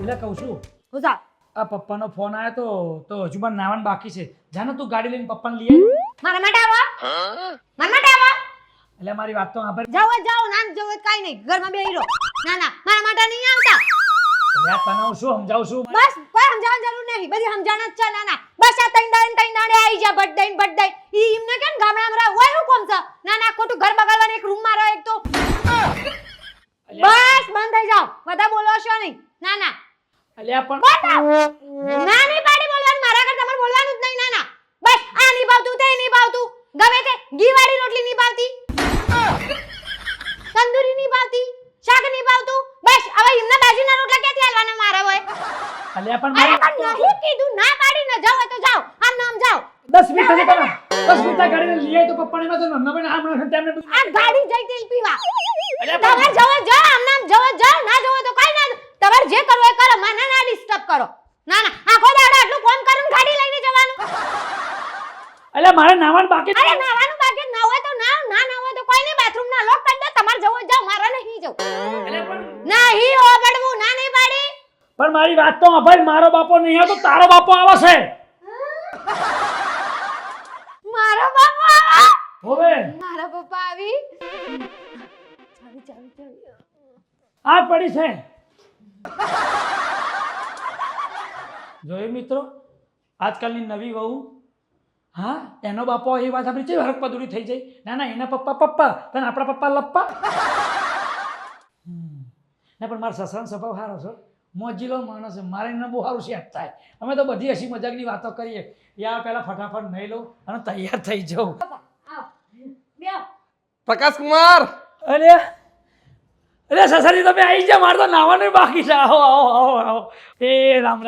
એટલે કહું છું હું જા આ પપ્પાનો ફોન આવ્યો તો હજુ પણ નાવાનું બાકી છે. જાને તું ગાડી લઈને પપ્પાને લઈ આવી. મારા માટે આવો મારા માટે આવો એટલે મારી વાત તો સાંભળ. જાઓ ના જવો કાઈ નહીં ઘરમાં બેહી રહો. ના મારા માટે નહીં આવતા. એટલે આ તને હું શું સમજાવું છું? બસ કોઈ સમજાવવાની જરૂર નહીં. બધી સમજાણ જ છે. ના બસ આ તઈ દાડે આવી જા બટ ઈ એમને કેમ ગામડામાં રહે હોય હું કોમ છે. ના ખોટું ઘર બગાડવાનું એક રૂમમાં રહે એક તો. બસ બંધ થઈ જાઓ. બધા બોલો છો નહીં. ના અલ્યા પણ ના નહીં પાડી બોલવાનું. મારા આગળ તમારે બોલવાનું જ નહીં. ના બસ આ નહીં ભાવતું તે નહીં ભાવતું ગમે તે ઘી વાળી રોટલી નહીં ભાવતી તંદૂરી નહીં ભાવતી શાક નહીં ભાવતું બસ હવે એમના બાજુના રોટલા ક્યાંથી હાલવાના મારા હોય. અલ્યા પણ અરે મારી પણ નહીં કીધું ના પાડી ન જાવ તો જાવ આમ નામ જાવ 10 મિનિટ થશે તને 10 મિનિટ ગાડીને લઈ આવી તો પપ્પાને એમાં તો નબળે આમ તેમને બધું આ ગાડી જઈ તેલ પીવા અલ્યા તમારે જવો જાવ આમ નામ જવો જાવ ના જવો તો કાઈ ના તમારે જે કરવું એ કરો મને ના ડિસ્ટર્બ કરો. ના આખો દાડો આટલું કોમ કરીને ગાડી લઈને જવાનું. અલ્યા મારે નાવાનું બાકી અરે નાવાનું બાકી ના હોય તો ના હોય તો કોઈ નહીં બાથરૂમ ના લોક કરી દો. તમારે જવો જાવ મારે નહીં જવું. અલ્યા પણ નહીં ઓબડવું ના નહીં પાડી. પણ મારી વાત તો સાંભળ. મારો બાપો નહીં આવે તો તારો બાપો આવે છે. મારો બાપા હોવે મારા પપ્પા આવી ચાવી આ પડી છે. જોયું મિત્રો આજકાલની નવી વહુ. હા એનો બાપો એ વાત આપણી છે હરક પદુરી થઈ જાય. ના એના પપ્પા તને આપણા પપ્પા લપ્પા. ના પણ મારા સસરાનો સ્વભાવ સારો છે. મોજીલો માણસ છે. મારે એને બહુ સારું સેટ થાય. અમે તો બધી હસી મજાકની વાતો કરીએ. યા પહેલા ફટાફટ નહીં લઉં અને તૈયાર થઈ જાઉં. પ્રકાશ કુમાર અરે સસરી તમે આવી જા. મારે તો નાવાનું બાકી છે. આવો એ રામ.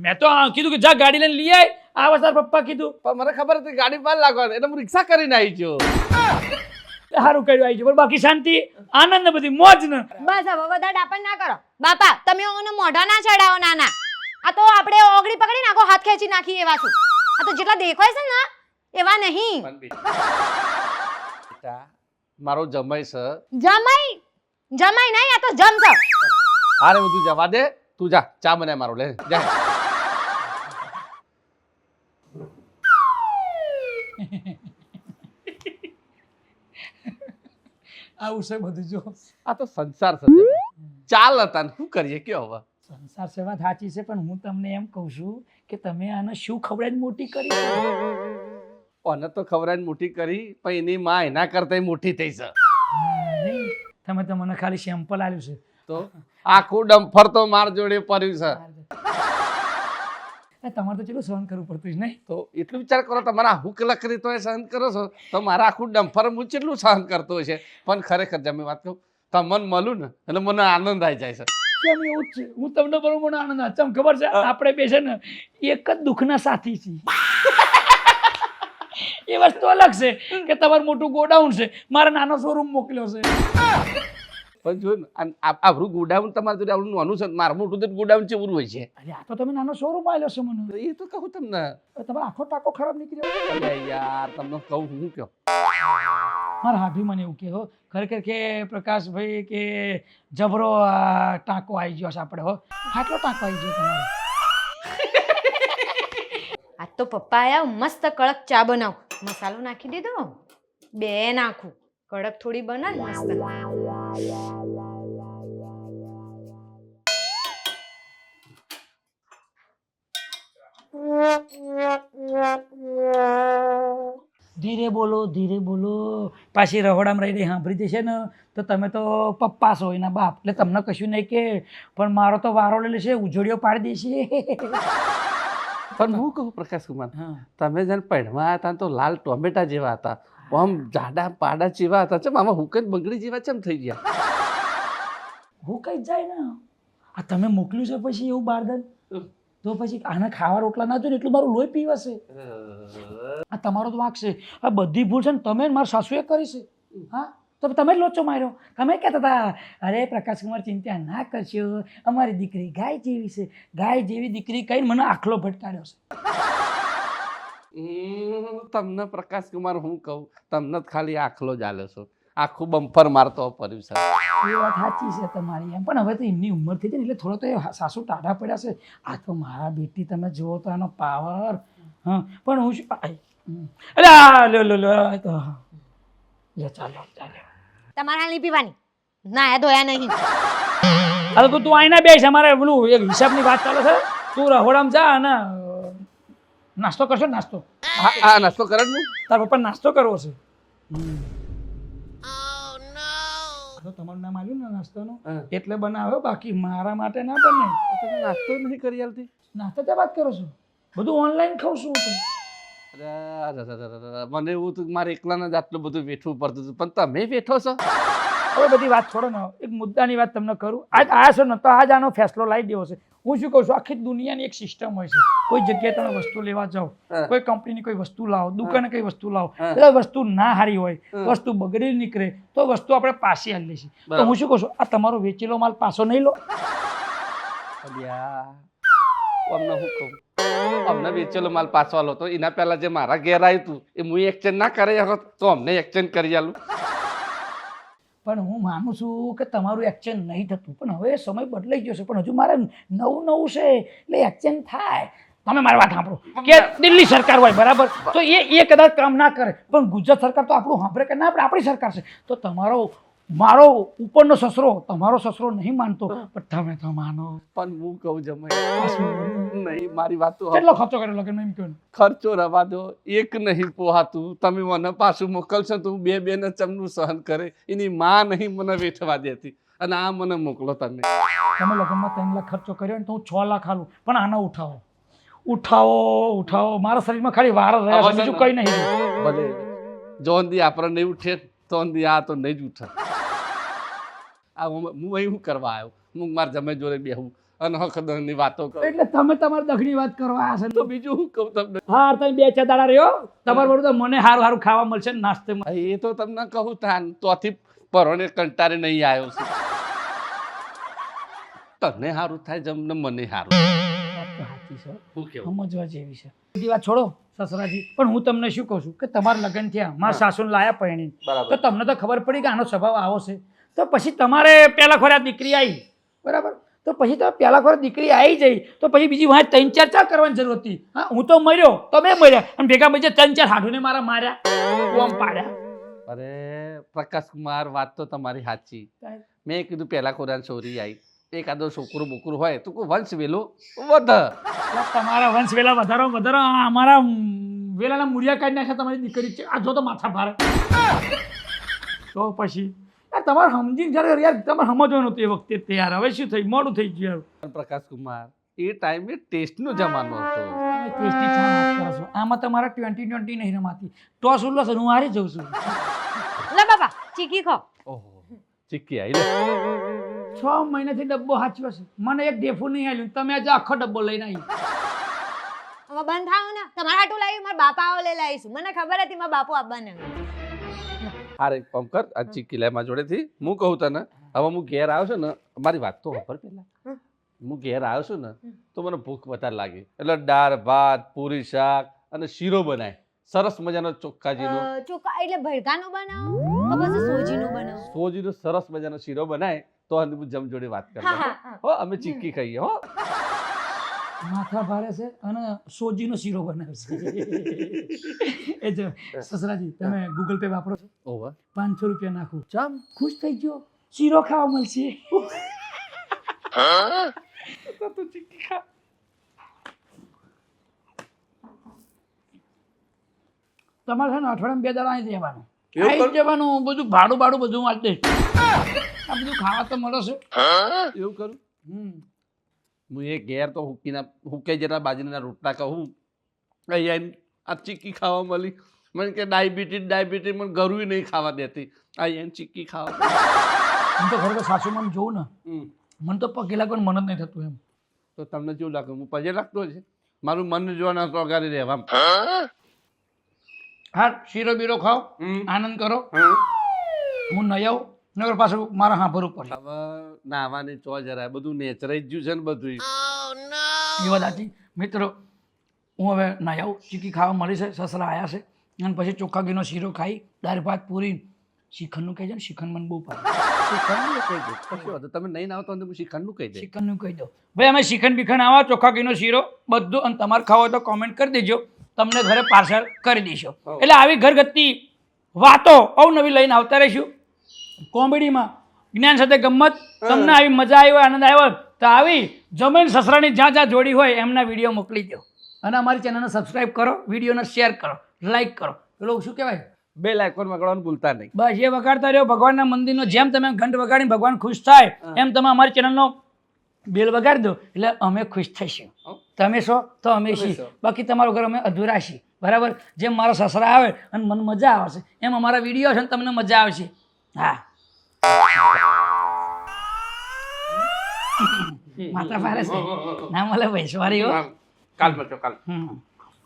મેં તો કીધું કે જા ગાડી લઈને લઈ આય. આ વસ્તુ પપ્પા કીધું પણ મને ખબર હતી ગાડી બહાર લાગવાની એટલે હું રિક્ષા કરીને આવી છું. સારું કર્યું આવી ગયું. પણ બાકી શાંતિ આનંદ ને બધી મોજ ને. બસ હવે બધા ડાપણ ના કરો બાપા. તમે ઓને મોઢા ના ચડાવો. ના આ તો આપણે ઓગળી પકડી નાખો હાથ ખેંચી નાખી એવા છું. આ તો જેટલા દેખાય છે ને એવા નહીં. બેટા મારો જમાઈ છે. જમાઈ નહીં આ તો જમ છે. અરે બધું જવા દે. તું જા ચા બનાય મારો લે જા. આવું છે બધું. જો આ તો સંસાર છે. ચાલ હતા ને શું કરીએ કયો હવે. સંસાર સેવા સાચી છે. પણ હું તમને એમ કહું છું કે તમે આને શું ખવડાવીને મોટી કરી. ઓને તો ખવડાવીને મોટી કરી પણ એની માં એના કરતા મોટી થઈ છે. નહીં તમે તો મને ખાલી સેમ્પલ આપ્યું છે. તો આખું ડમ્ફર તો માર જોડે પડ્યું છે. તમારે તો ચેટલું સહન કરવું પડતું છે નહીં. તો એટલું વિચાર કરો તમારા હુક લકરી તો સહન કરો છો તો મારા આખું ડમ્ફર હું કેટલું સહન કરતો છે. પણ ખરેખર જમી વાત કહું તમને મળું ને એટલે મને આનંદ આવી જાય છે. કેમ એવું જ છે. હું તમને બરોબર આનંદ ચમ ખબર છે આપણે બે છે ને એક જ દુઃખના સાથી છીએ. એ વસ્તુ અલગ છે કે તમારું મોટું ગોડાઉન છે મારા નાનો શોરૂમ મોકલ્યો છે. પણ જો આપણું ગોડાઉન તમારે જોડે આવડું નાનું છે મારું મોટું તો ગોડાઉન છે એવું હોય છે. અરે આ તો તમે નાનો શોરૂમ આવેલો છે મને. એ તો કહું તમને તમારો આખો ટાંકો ખરાબ નીકળ્યો. અરે યાર તમને કહું હું કયો મારા હાભી મને એવું કહે હો ખરેખર કે પ્રકાશભાઈ કે જબરો ટાંકો આવી ગયો છે આપણે. હો આટલો ટાંકો આવી ગયો તમારો. આજ તો પપ્પા આયા મસ્ત કડક ચા બનાવ. મસાલો નાખી દીધો 2 નાખું કડક થોડી બને ને મસ્ત. ધીરે બોલો પાછી રહોડામાં રહીને સાંભળી દેશે ને તો તમે તો પપ્પા છો એના બાપ એટલે તમને કશું નહીં કે પણ મારો તો વારો લઈ લેશે ઉજોડીઓ પાડી દેશે. પણ હું કહું પ્રકાશ કુમાર તમે જેને પૈણમાં હતા તો લાલ ટોમેટા જેવા હતા. આમ જાડા પાડા જેવા હતા. ચમ આમાં હુકન બંગડી જેવા ચમ થઈ ગયા. હું કઈ જાય ને આ તમે મોકલ્યું છે પછી એવું બારદાન તો પછી આને ખાવા રોટલા ના જોઈએ એટલું મારું લોહી પીવાશે. આ તમારો તો વાંક છે. આ બધી ભૂલ છે ને તમે મારા સાસુએ કરી છે. હા તો તમે જ લોચો માર્યો. તમે કહેતા હતા અરે પ્રકાશ કુમાર ચિંતા ના કરશો અમારી દીકરી ગાય જેવી છે. ગાય જેવી દીકરી કહીને મને આખલો ભટકાડ્યો છે. તમને પ્રકાશ કુમાર હું કહું તમને જ ખાલી આખલો જ આલ્યો છો. આખું બમ્પર મારતો પડ્યું છે. એ વાત સાચી છે તમારી એમ, પણ હવે તો એમની ઉંમર થઈ છે ને એટલે થોડો તો એ સાસુ ટાઢા પડ્યા છે. આ તો મારા બેટી તમે જુઓ તો એનો પાવર. હા પણ હું શું અરે આ લો લો લો આ તો લે ચાલો ચાલો. તમારે હાલ નહીં પીવાની ના ધોયા નહીં. અરે તું આઈને બેસ, અમારે પેલું એક હિસાબની વાત ચાલે છે. તું રહોડામાં જા અને નાસ્તો કરશો. નાસ્તો આ નાસ્તો કરે જ તાર પપ્પા નાસ્તો કરવો છે. તો તમારું નામ આવ્યું ને નાસ્તાનું એટલે બનાવ્યો, બાકી મારા માટે ના બને. તમે નાસ્તો નહીં કરી આલતી? નાસ્તા ત્યાં વાત કરો છો? બધું ઓનલાઈન ખાઉં છું હું તો. અરે મને એવું હતું મારે એકલાને જ આટલું બધું વેઠવું પડતું હતું, પણ તમે વેઠો છો. હવે બધી વાત છોડો ને, એક મુદ્દાની વાત તમને કરું. આજ આયા છો ને તો આજ આનો ફેસલો લાવી દેવો છે. હું શું કહું છું, આખી દુનિયાની એક સિસ્ટમ હોય છે. કોઈ જગ્યાએ તમે વસ્તુ લેવા જાઓ, કોઈ કંપનીની કોઈ વસ્તુ લાવો, દુકાને કઈ વસ્તુ લાવો, એટલે વસ્તુ ના હારી હોય, વસ્તુ બગડી નીકળે તો વસ્તુ આપણે પાછી આલી લઈશું. તો હું શું કહું છું, આ તમારો વેચેલો માલ પાછો નહીં લો. અમને શું કહું, અમને વેચેલો માલ પાછો આલો તો એના પહેલા જે મારા ઘેર આવ્યું હતું એ હું એક્સચેન્જ ના કરી શકો તો અમને એક્સચેન્જ કરી આલું. પણ હું માનું છું કે તમારું એક્સચેન્જ નહીં થતું, પણ હવે સમય બદલાઈ ગયો છે, પણ હજુ મારે નવું છે એટલે એક્સચેન્જ થાય. તમે મારી વાત સાંભળો કે દિલ્હી સરકાર હોય બરાબર, તો એ કદાચ કામ ના કરે, પણ ગુજરાત સરકાર તો આપણું સાંભળે કે ના, આપણે આપણી સરકાર છે. તો તમારો મારો ઉપરનો સસરો તમારો સસરો નહીં માનતો, પણ તમે તો માનો. પણ હું કહું જમાઈ નહીં, મારી વાત તો કેટલો ખર્ચો કર્યો લગ્ન એમ કહો. ખર્ચો રવા દો, એક નહીં પોહાતું. તમે મને પાછું મોકલશો તો હું બે ને ચમનું સહન કરે. એની માં નહીં મને વેઠવા દેતી અને આ મને મોકલો તમે. તમે લગ્નમાં 3 લાખ ખર્ચો કર્યો ને તો હું 6 લાખ આલું, પણ આને ઉઠાવો ઉઠાવો ઉઠાવો. મારા શરીરમાં ખાલી વાર જ રહ્યા છે, બીજું કઈ નહીં. ભલે જોન દી આપણે નહીં ઉઠે તો આ તો નહીં જ ઉઠે. આ હું અહીં શું કરવા આવ્યો? હું મારા જમાઈ જોડે બેહું અને હકદરની વાતો કરું. એટલે તમે તમારી દખની વાત કરવા આવ્યા છે તો બીજું શું કહું તમને? હા, તમે 2-4 દાડા રહ્યો, તમારું બરોબર મને સારું સારું ખાવા મળશે ને નાસ્તેમાં. એ તો તમને કહું તાન તોથી પરોને કંટાળે નહીં આવ્યો છું. તને સારું થાય જમને મને સારું. સાચી છે, સમજવા જેવી છે. બધી વાત છોડો સસરાજી, પણ હું તમને શું કહું છું કે તમારા લગ્ન થયા, મારા સાસુને લાયા પરણી, તો તમને તો ખબર પડી કે આનો સ્વભાવ આવો છે. તો પછી તમારે પહેલા ખોરા દીકરી આવી બરાબર, તો પછી તમે પહેલા ખોરા દીકરી આવી જઈ તો પછી બીજી વાત 3-4 ચા કરવાની જરૂર હતી. હા, હું તો મર્યો, તમે મર્યા, અને ભેગા બીજા 3-4 હાડુને મારા માર્યા, કોમ પાડ્યા. અરે પ્રકાશ કુમાર, વાત તો તમારી સાચી. મેં કીધું પહેલા ખોરાની છોરી આવી, એકાદો છોકરું બોકરું હોય તો કોઈ વંશ વેલો વધ. તમારા વંશ વેલા વધારો વધારો, અમારા વેલાના મૂળિયા કાઢી નાખ્યા તમારી દીકરી છે. આ જો તો માથા ભારે. તો પછી તમારે સમજીને જ્યારે યાર તમારે સમજવાનું હતું એ વખતે તૈયાર. હવે શું થઈ, મોડું થઈ ગયું. પ્રકાશ કુમાર, એ ટાઈમે ટેસ્ટનો જમાનો હતો. ટેસ્ટની ચા વાત કરો છો, આમાં તમારા 20-20 નહીં રમાતી. ટોસ ઉલ્લો છે, હું હારી જઉં છું. લે બાપા ચીકી ખો. ઓહો, ચીક્કી આવી લે. 6 મહિનાથી ડબ્બો હાચ્યો છે, મને એક ડેફું નહીં આવ્યું, તમે આજે આખો ડબ્બો લઈને આવી. હવે બંધ થાવ ને, તમારા હાટું લાવી મારા બાપા લઈ લાવીશું. મને ખબર હતી મારા બાપુ આવવાને. હારે પંપ કર, આ ચીક્કી લે મારા જોડેથી. હું કહું તને, હવે હું ઘેર આવ્યો છું ને, મારી વાત તો ખબર પેલા. હું ઘેર આવ્યો છું ને તો મને ભૂખ વધારે લાગી, એટલે દાળ ભાત પૂરી શાક અને શીરો બનાય સરસ મજાનો ચોખ્ખાજીનો. ચોખ્ખા એટલે ભરતાનો બનાવો તો પછી સોજીનો બનાવો? સોજીનો સરસ મજાનો શીરો બનાય તો જમ જોડે વાત કરીએ હો. અમે ચીક્કી ખાઈએ હો. માથા ભારે છે અને સોજીનો શીરો બનાવશે. એ જો સસરાજી, તમે ગૂગલ પે વાપરો છો? ઓહો, 500 રૂપિયા નાખું, ચમ ખુશ થઈ ગયો, શીરો ખાવા મળશે. તો ચીક્કી ખા. તમારે છે ને અઠવાડિયામાં 2 દાડા અહીં જવાનું, અહીં જવાનું, બધું ભાડું બધું વાંચ દે. આ બધું ખાવા તો મળે છે. એવું કરું? હું એ ઘેર તો હુકે જેના બાજરીના રોટલા કહું, અહીંયા આ ચીક્કી ખાવા મળી. મને કે ડાયાબિટીસ મને ગરું નહીં ખાવા દેતી. અહીંયા ચીક્કી ખાવા. હું તો ખરેખર સાસુ મને જોઉં ને, મને તો પગે લાગવાનું મન જ નહીં થતું એમ. તો તમને કેવું લાગે? હું પગે લાગતો છે? મારું મન જોવાના તો અગાડી રહેવા. હા, શીરો બીરો ખાઓ, આનંદ કરો. હું નહીં આવું નગર પાછું મારા હા ભરવું પડે. હવે નાવાની ચો જરા બધું નેચરાઈ ગયું છે ને બધું. એ વાત સાચી. મિત્રો, હું હવે નહીં આવું, ચીકી ખાવા મળી છે, સસરા આવ્યા છે, અને પછી ચોખ્ખા ઘીનો શીરો ખાઈ, દાળ ભાત પૂરી શ્રીખંડનું કહી દો ને, શ્રીખંડ મને બહુ ભાવે. શ્રીખંડનું કહી દો કશો વાંધો તમે નહીં આવતો હું શ્રીખંડનું કહી દે શ્રીખંડનું કહી દો ભાઈ. અમે શ્રીખંડ બીખંડ આવા ચોખ્ખા ઘીનો શીરો બધું, અને તમારે ખાવો હોય તો કોમેન્ટ કરી દેજો, તમને ઘરે પાર્સલ કરી દઈશું. એટલે આવી ઘરગથ્થી વાતો અવનવી લઈને આવતા રહીશું. કોમેડીમાં જ્ઞાન સાથે ગમત. તમને આવી મજા આવી હોય, આનંદ આવ્યો તો આવી જમીન સસરાની જ્યાં જ્યાં જોડી હોય એમના વિડીયો મોકલી દો, અને અમારી ચેનલને સબસ્ક્રાઈબ કરો, વિડીયોને શેર કરો, લાઈક કરો. પેલો શું કહેવાય, બેલ આઇકોન વગાડવાનું ભૂલતા નહીં. બસ એ વગાડતા રહ્યો. ભગવાનના મંદિરનો જેમ તમે ઘંટ વગાડીને ભગવાન ખુશ થાય એમ તમે અમારી ચેનલનો બેલ વગાડી દો એટલે અમે ખુશ થઈશું. તમે છો તો અમે છીએ, બાકી તમારું ઘર અમે અધૂરા છીએ. બરાબર? જેમ મારા સસરા આવે અને મને મજા આવશે એમ અમારા વિડીયો છે ને તમને મજા આવશે. હા, માતા પારે છે ના મળે વૈશ્વારી હો. કાલ મળજો કાલ.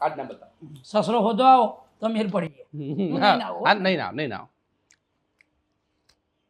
આજ ના બતાવો. સસરો હોદો આવો તો મેર પડી જાય. નહીં ના નહીં ના